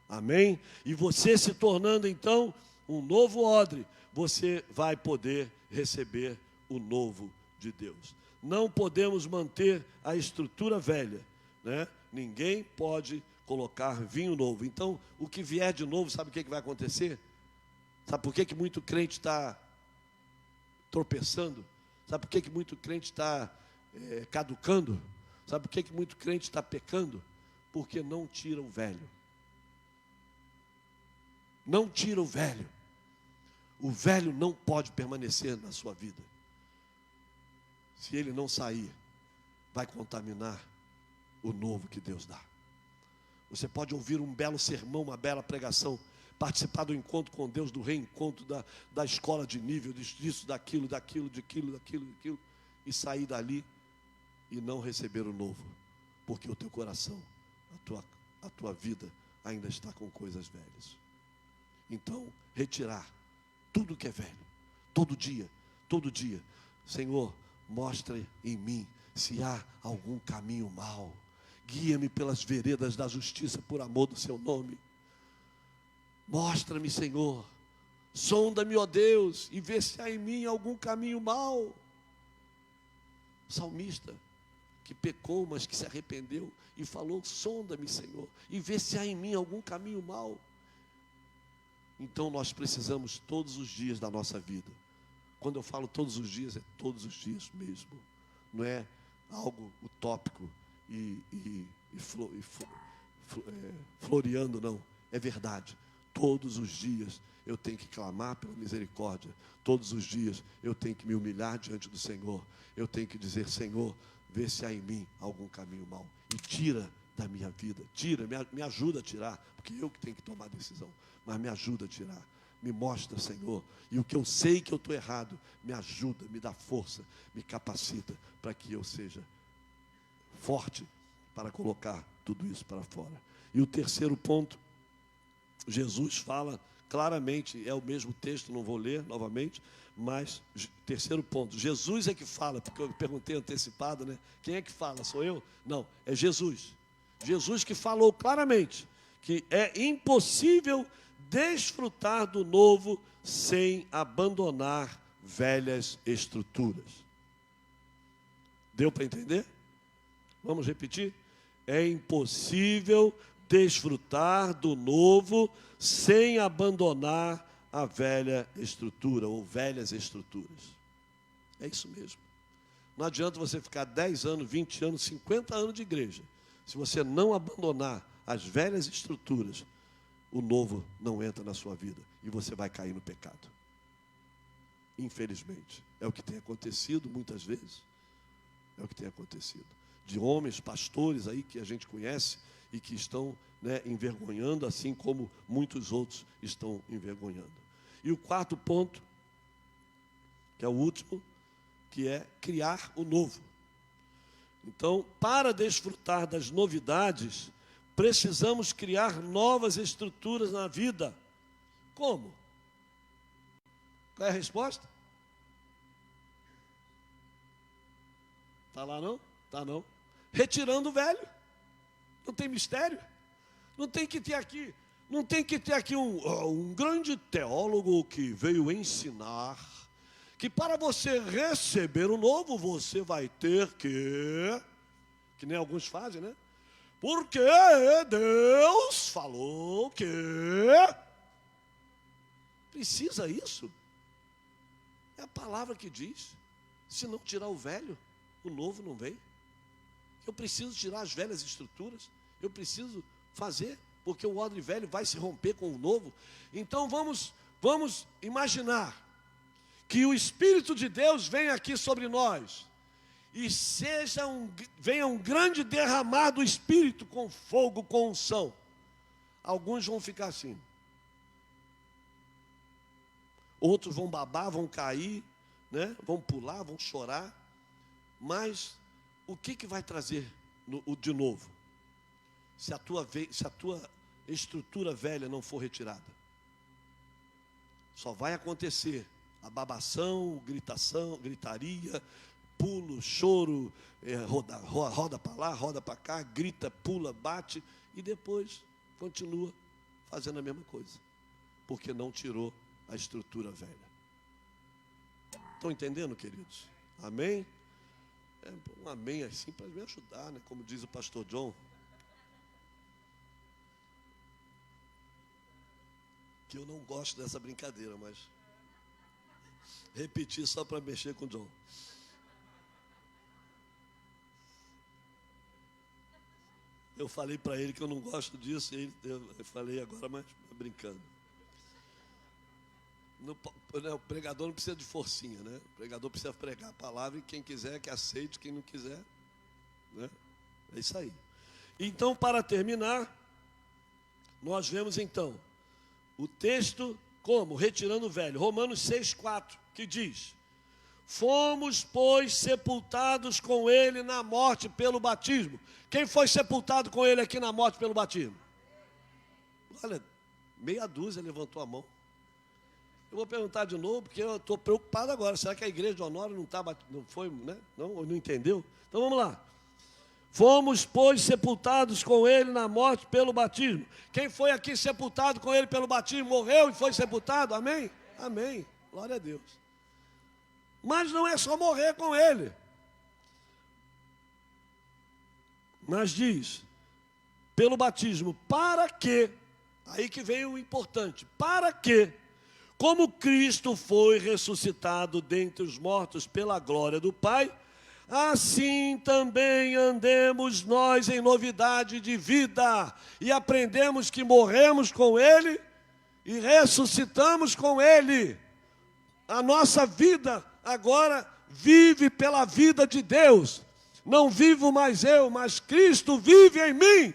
Amém? E você se tornando então um novo odre, você vai poder receber o novo de Deus. Não podemos manter a estrutura velha, né? Ninguém pode colocar vinho novo. Então, o que vier de novo, sabe o que vai acontecer? Sabe por que muito crente está tropeçando? Sabe por que muito crente está caducando? Sabe por que muito crente está pecando? Porque não tira o velho. Não tira o velho. O velho não pode permanecer na sua vida. Se ele não sair, vai contaminar o novo que Deus dá. Você pode ouvir um belo sermão, uma bela pregação, participar do encontro com Deus, do reencontro da escola de nível, disso, daquilo, e sair dali e não receber o novo, porque o teu coração, a tua vida ainda está com coisas velhas. Então, retirar tudo que é velho, todo dia, Senhor, mostre em mim se há algum caminho mau, guia-me pelas veredas da justiça por amor do seu nome. Mostra-me, Senhor, sonda-me, ó Deus, e vê se há em mim algum caminho mau. O salmista, que pecou, mas que se arrependeu, e falou, sonda-me, Senhor, e vê se há em mim algum caminho mau. Então nós precisamos todos os dias da nossa vida. Quando eu falo todos os dias, é todos os dias mesmo. Não é algo utópico floreando, não. É verdade. Todos os dias eu tenho que clamar pela misericórdia. Todos os dias eu tenho que me humilhar diante do Senhor. Eu tenho que dizer, Senhor, vê se há em mim algum caminho mau. E tira da minha vida. Tira, me ajuda a tirar. Porque eu que tenho que tomar a decisão. Mas me ajuda a tirar. Me mostra, Senhor. E o que eu sei que eu estou errado, me ajuda, me dá força, me capacita para que eu seja forte para colocar tudo isso para fora. E o terceiro ponto, Jesus fala claramente, é o mesmo texto, não vou ler novamente, mas terceiro ponto, Jesus é que fala, porque eu perguntei antecipado, né? Quem é que fala? Sou eu? Não, é Jesus. Jesus que falou claramente que é impossível desfrutar do novo sem abandonar velhas estruturas. Deu para entender? Vamos repetir? É impossível desfrutar do novo sem abandonar a velha estrutura ou velhas estruturas. É isso mesmo. Não adianta você ficar 10 anos, 20 anos, 50 anos de igreja. Se você não abandonar as velhas estruturas, o novo não entra na sua vida e você vai cair no pecado. Infelizmente, é o que tem acontecido muitas vezes. É o que tem acontecido. De homens, pastores aí que a gente conhece e que estão, envergonhando, assim como muitos outros estão envergonhando. E o quarto ponto, que é o último, que é criar o novo. Então, para desfrutar das novidades, precisamos criar novas estruturas na vida. Como? Qual é a resposta? Está lá não? Está não. Retirando o velho. Não tem mistério. Não tem que ter aqui um grande teólogo que veio ensinar que para você receber o novo, você vai ter que nem alguns fazem, né? Porque Deus falou que precisa isso. É a palavra que diz. Se não tirar o velho, o novo não vem. Eu preciso tirar as velhas estruturas. Eu preciso fazer, porque o odre velho vai se romper com o novo. Então vamos imaginar que o Espírito de Deus venha aqui sobre nós e venha um grande derramar do Espírito com fogo, com unção. Alguns vão ficar assim. Outros vão babar, vão cair, vão pular, vão chorar. Mas o que vai trazer de novo? Se a tua estrutura velha não for retirada. Só vai acontecer a babação, gritaria, pulo, choro, roda para lá, roda para cá, grita, pula, bate e depois continua fazendo a mesma coisa, porque não tirou a estrutura velha. Estão entendendo, queridos? Amém? Um amém assim para me ajudar, como diz o pastor John. Que eu não gosto dessa brincadeira, mas repetir só para mexer com o John. Eu falei para ele que eu não gosto disso, e eu falei agora, mas brincando. O pregador não precisa de forcinha, né? O pregador precisa pregar a palavra e quem quiser que aceite, quem não quiser, É isso aí. Então, para terminar, nós vemos então o texto como? Retirando o velho. Romanos 6,4, que diz: fomos, pois, sepultados com ele na morte pelo batismo. Quem foi sepultado com ele aqui na morte pelo batismo? Olha, meia dúzia levantou a mão. Eu vou perguntar de novo, porque eu estou preocupado agora. Será que a igreja de Honório não foi, não entendeu? Então vamos lá. Fomos, pois, sepultados com ele na morte pelo batismo. Quem foi aqui sepultado com ele pelo batismo, morreu e foi sepultado? Amém? Amém. Glória a Deus. Mas não é só morrer com ele. Mas diz, pelo batismo, para que, aí que vem o importante, para que, como Cristo foi ressuscitado dentre os mortos pela glória do Pai, assim também andemos nós em novidade de vida, e aprendemos que morremos com Ele e ressuscitamos com Ele. A nossa vida agora vive pela vida de Deus. Não vivo mais eu, mas Cristo vive em mim.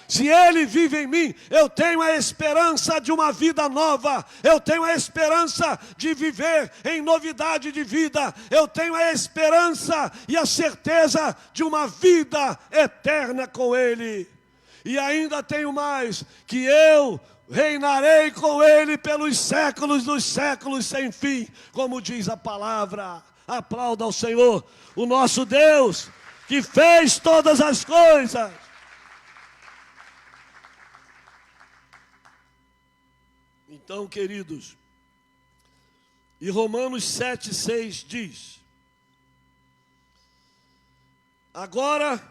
Se Ele vive em mim, eu tenho a esperança de uma vida nova. Eu tenho a esperança de viver em novidade de vida. Eu tenho a esperança e a certeza de uma vida eterna com Ele. E ainda tenho mais, que eu reinarei com Ele pelos séculos dos séculos sem fim, como diz a palavra. Aplauda ao Senhor, o nosso Deus, que fez todas as coisas. Então, queridos, e Romanos 7,6 diz: agora,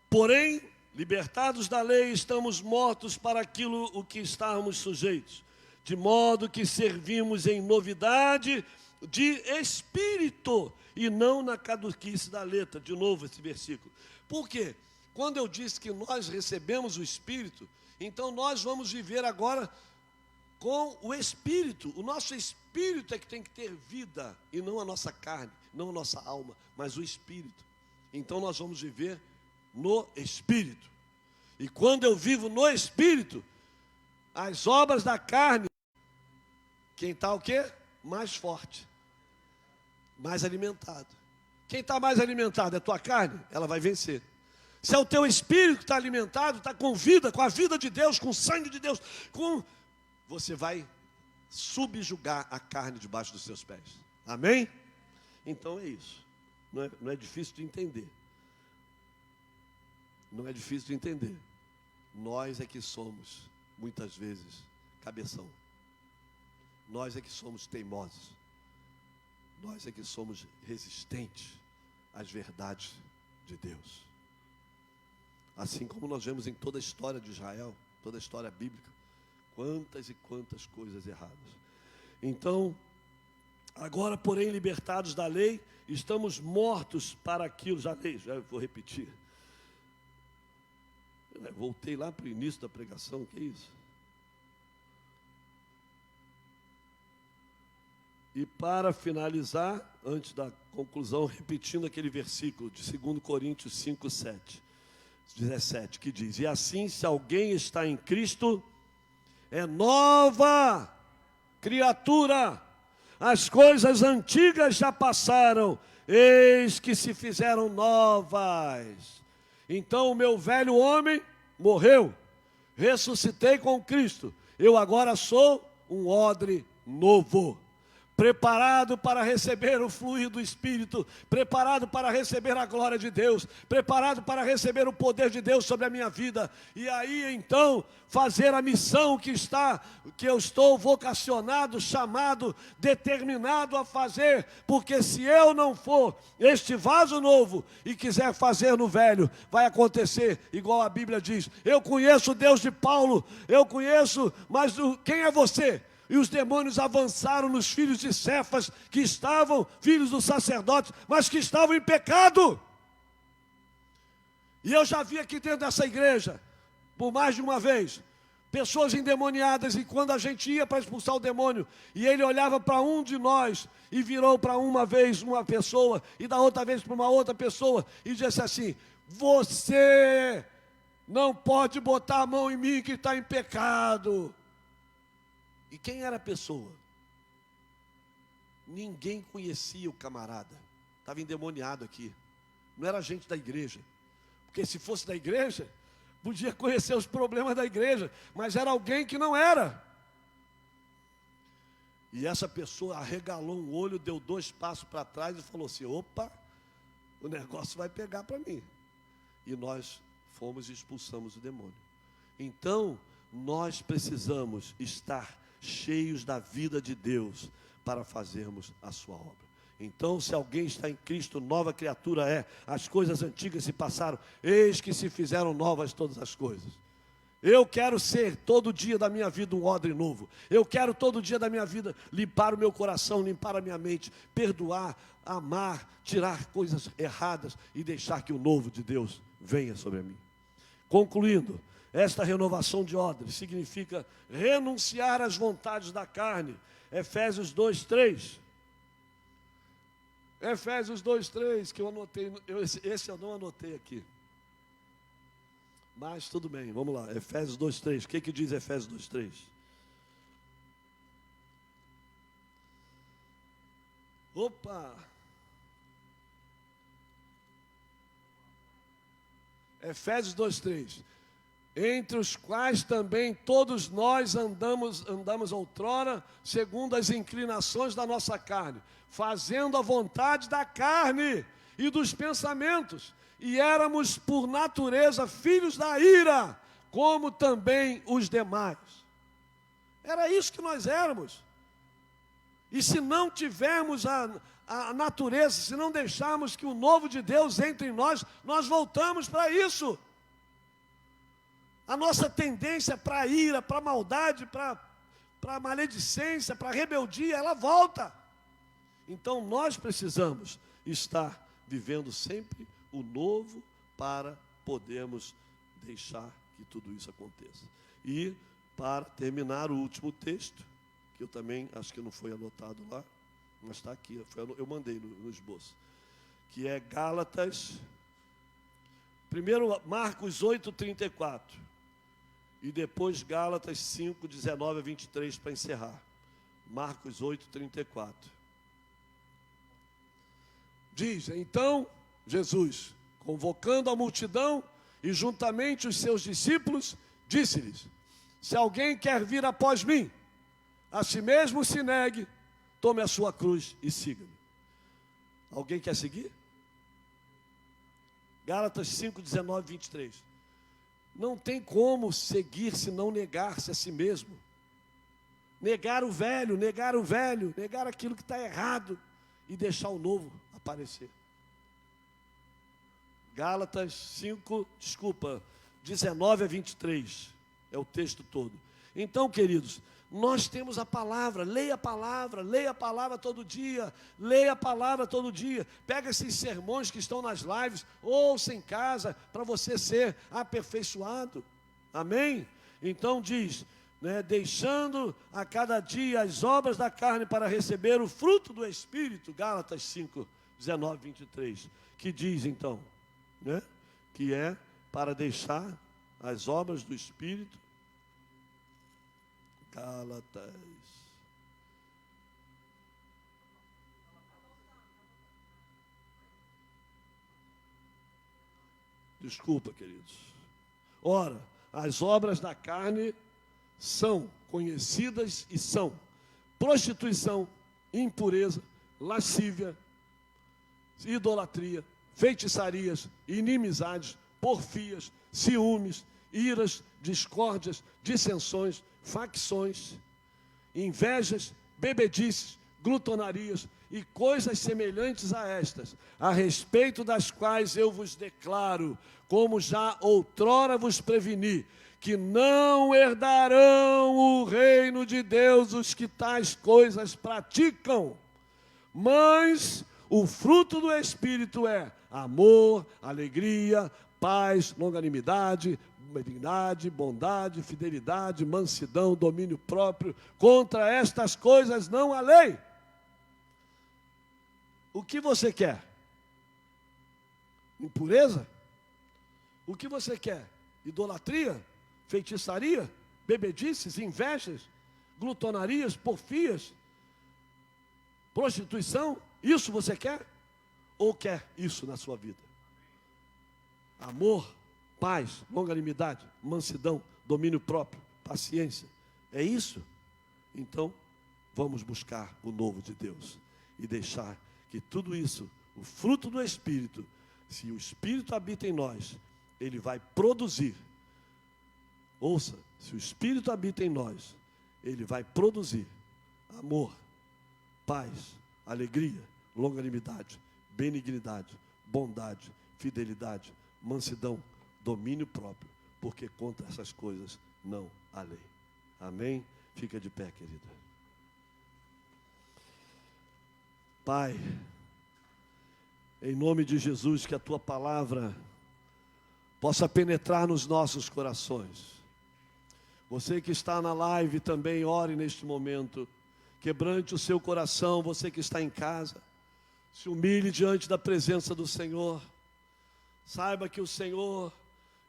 porém, libertados da lei, estamos mortos para aquilo o que estávamos sujeitos, de modo que servimos em novidade de espírito e não na caduquice da letra. De novo esse versículo. Por quê? Quando eu disse que nós recebemos o Espírito, então nós vamos viver agora com o Espírito. O nosso Espírito é que tem que ter vida, e não a nossa carne, não a nossa alma, mas o Espírito. Então nós vamos viver no Espírito. E quando eu vivo no Espírito, as obras da carne, quem está o quê? Mais forte, mais alimentado. Quem está mais alimentado é a tua carne, ela vai vencer. Se é o teu espírito que está alimentado, está com vida, com a vida de Deus, com o sangue de Deus, você vai subjugar a carne debaixo dos seus pés. Amém? Então é isso. Não é difícil de entender. Não é difícil de entender. Nós é que somos, muitas vezes, cabeção. Nós é que somos teimosos. Nós é que somos resistentes às verdades de Deus. Assim como nós vemos em toda a história de Israel, toda a história bíblica, quantas e quantas coisas erradas. Então, agora, porém, libertados da lei, estamos mortos para aquilo. Já vou repetir. Voltei lá para o início da pregação, que é isso? E para finalizar, antes da conclusão, repetindo aquele versículo de 2 Coríntios 5, 17, que diz: e assim, se alguém está em Cristo, é nova criatura, as coisas antigas já passaram, eis que se fizeram novas. Então o meu velho homem morreu, ressuscitei com Cristo, eu agora sou um odre novo, preparado para receber o fluir do Espírito, preparado para receber a glória de Deus, preparado para receber o poder de Deus sobre a minha vida, e aí então fazer a missão que eu estou vocacionado, chamado, determinado a fazer, porque se eu não for este vaso novo e quiser fazer no velho, vai acontecer igual a Bíblia diz: eu conheço o Deus de Paulo, eu conheço, mas quem é você? E os demônios avançaram nos filhos de Cefas, que estavam, filhos dos sacerdotes, mas que estavam em pecado. E eu já vi aqui dentro dessa igreja, por mais de uma vez, pessoas endemoniadas, e quando a gente ia para expulsar o demônio, e ele olhava para um de nós, e virou para uma vez uma pessoa, e da outra vez para uma outra pessoa, e disse assim: você não pode botar a mão em mim que está em pecado. E quem era a pessoa? Ninguém conhecia o camarada. Estava endemoniado aqui. Não era gente da igreja. Porque se fosse da igreja, podia conhecer os problemas da igreja. Mas era alguém que não era. E essa pessoa arregalou um olho, deu 2 passos para trás e falou assim: opa, o negócio vai pegar para mim. E nós fomos e expulsamos o demônio. Então, nós precisamos estar cheios da vida de Deus para fazermos a sua obra. Então, se alguém está em Cristo, nova criatura é. As coisas antigas se passaram, eis que se fizeram novas todas as coisas. Eu quero ser todo dia da minha vida um odre novo. Eu quero todo dia da minha vida limpar o meu coração, limpar a minha mente, perdoar, amar, tirar coisas erradas e deixar que o novo de Deus venha sobre mim. Concluindo, esta renovação de odre significa renunciar às vontades da carne. Efésios 2:3. Efésios 2:3, que eu anotei, esse eu não anotei aqui. Mas tudo bem, vamos lá. Efésios 2:3. O que diz Efésios 2:3? Opa! Efésios 2:3. Entre os quais também todos nós andamos outrora, segundo as inclinações da nossa carne, fazendo a vontade da carne e dos pensamentos, e éramos por natureza filhos da ira, como também os demais. Era isso que nós éramos. E se não tivermos a natureza, se não deixarmos que o novo de Deus entre em nós, nós voltamos para isso. A nossa tendência para a ira, para a maldade, para a maledicência, para a rebeldia, ela volta. Então nós precisamos estar vivendo sempre o novo para podermos deixar que tudo isso aconteça. E para terminar o último texto, que eu também acho que não foi anotado lá, mas está aqui, eu mandei no esboço, que é Gálatas, primeiro Marcos 8:34, e depois Gálatas 5:19-23 para encerrar. Marcos 8:34. Diz, então, Jesus, convocando a multidão e juntamente os seus discípulos, disse-lhes, se alguém quer vir após mim, a si mesmo se negue, tome a sua cruz e siga-me. Alguém quer seguir? Gálatas 5:19-23. Não tem como seguir se não negar-se a si mesmo. Negar o velho, negar aquilo que está errado e deixar o novo aparecer. Gálatas 19-23 é o texto todo. Então, queridos, nós temos a palavra, leia a palavra todo dia, pega esses sermões que estão nas lives, ouça em casa, para você ser aperfeiçoado, amém? Então diz, deixando a cada dia as obras da carne para receber o fruto do Espírito, Gálatas 5:19-23, que diz então, que é para deixar as obras do Espírito, Gálatas. Desculpa, queridos. Ora, as obras da carne são conhecidas e são prostituição, impureza, lascívia, idolatria, feitiçarias, inimizades, porfias, ciúmes, iras, discórdias, dissensões, facções, invejas, bebedices, glutonarias e coisas semelhantes a estas, a respeito das quais eu vos declaro, como já outrora vos preveni, que não herdarão o reino de Deus os que tais coisas praticam. Mas o fruto do Espírito é amor, alegria, paz, longanimidade, benignidade, bondade, fidelidade, mansidão, domínio próprio. Contra estas coisas não há lei. O que você quer? Impureza? O que você quer? Idolatria? Feitiçaria? Bebedices? Invejas? Glutonarias? Porfias? Prostituição? Isso você quer? Ou quer isso na sua vida? Amor, paz, longanimidade, mansidão, domínio próprio, paciência. É isso? Então, vamos buscar o novo de Deus e deixar que tudo isso, o fruto do Espírito, se o Espírito habita em nós, ele vai produzir. Ouça, se o Espírito habita em nós, ele vai produzir amor, paz, alegria, longanimidade, benignidade, bondade, fidelidade, mansidão, domínio próprio, porque contra essas coisas não há lei. Amém? Fica de pé, querida. Pai, em nome de Jesus, que a Tua palavra possa penetrar nos nossos corações. Você que está na live também, ore neste momento, quebrante o seu coração, você que está em casa, se humilhe diante da presença do Senhor. Saiba que o Senhor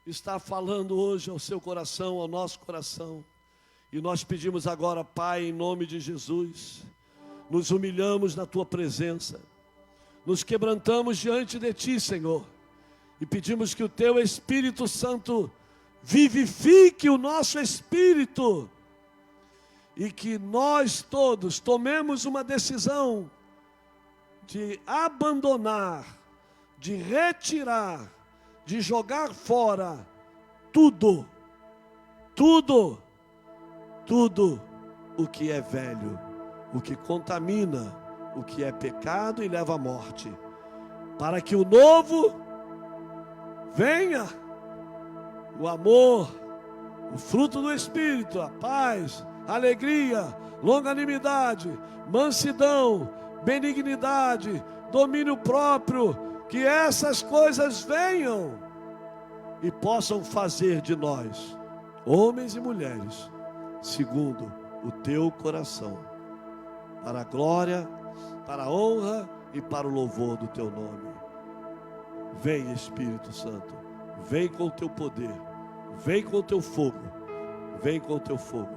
está falando hoje ao seu coração, ao nosso coração. E nós pedimos agora, Pai, em nome de Jesus, nos humilhamos na Tua presença, nos quebrantamos diante de Ti, Senhor, e pedimos que o Teu Espírito Santo vivifique o nosso espírito, e que nós todos tomemos uma decisão de abandonar, de retirar, de jogar fora tudo o que é velho, o que contamina, o que é pecado e leva à morte, para que o novo venha, o amor, O fruto do Espírito, a paz, alegria, longanimidade, mansidão, benignidade, domínio próprio, que essas coisas venham e possam fazer de nós, homens e mulheres, segundo o teu coração, para a glória, para a honra e para o louvor do teu nome. Vem, Espírito Santo, vem com o teu poder, vem com o teu fogo, vem com o teu fogo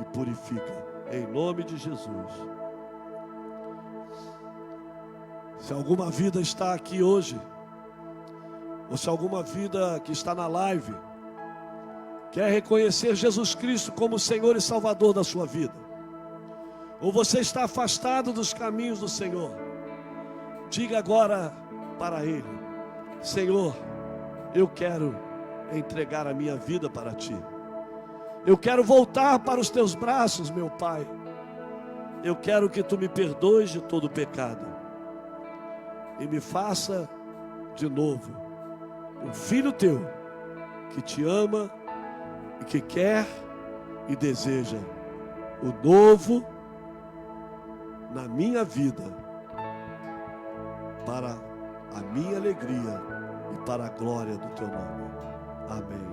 e purifica, em nome de Jesus. Se alguma vida está aqui hoje, ou se alguma vida que está na live, quer reconhecer Jesus Cristo como Senhor e Salvador da sua vida, ou você está afastado dos caminhos do Senhor, diga agora para Ele: Senhor, eu quero entregar a minha vida para Ti. Eu quero voltar para os Teus braços, meu Pai. Eu quero que Tu me perdoes de todo o pecado e me faça de novo um filho Teu, que Te ama e que quer e deseja o novo na minha vida, para a minha alegria e para a glória do Teu nome. Amém,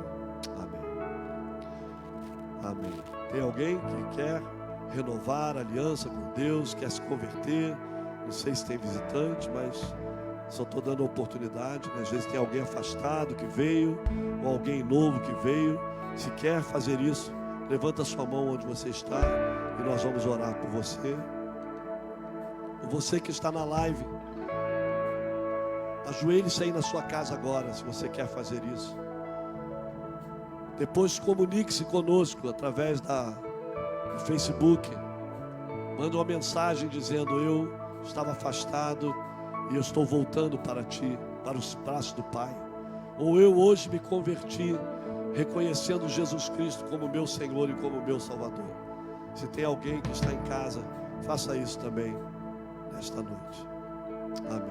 amém, amém. Tem alguém que quer renovar a aliança com Deus, quer se converter? Não sei se tem visitante, mas só estou dando a oportunidade, né? Às vezes tem alguém afastado que veio, ou alguém novo que veio. Se quer fazer isso, levanta a sua mão onde você está e nós vamos orar por você. Ou você que está na live, ajoelhe-se aí na sua casa agora, se você quer fazer isso. Depois comunique-se conosco através do Facebook. Manda uma mensagem dizendo: eu estava afastado e eu estou voltando para Ti, para os braços do Pai. Ou eu hoje me converti, reconhecendo Jesus Cristo como meu Senhor e como meu Salvador. Se tem alguém que está em casa, faça isso também nesta noite. Amém.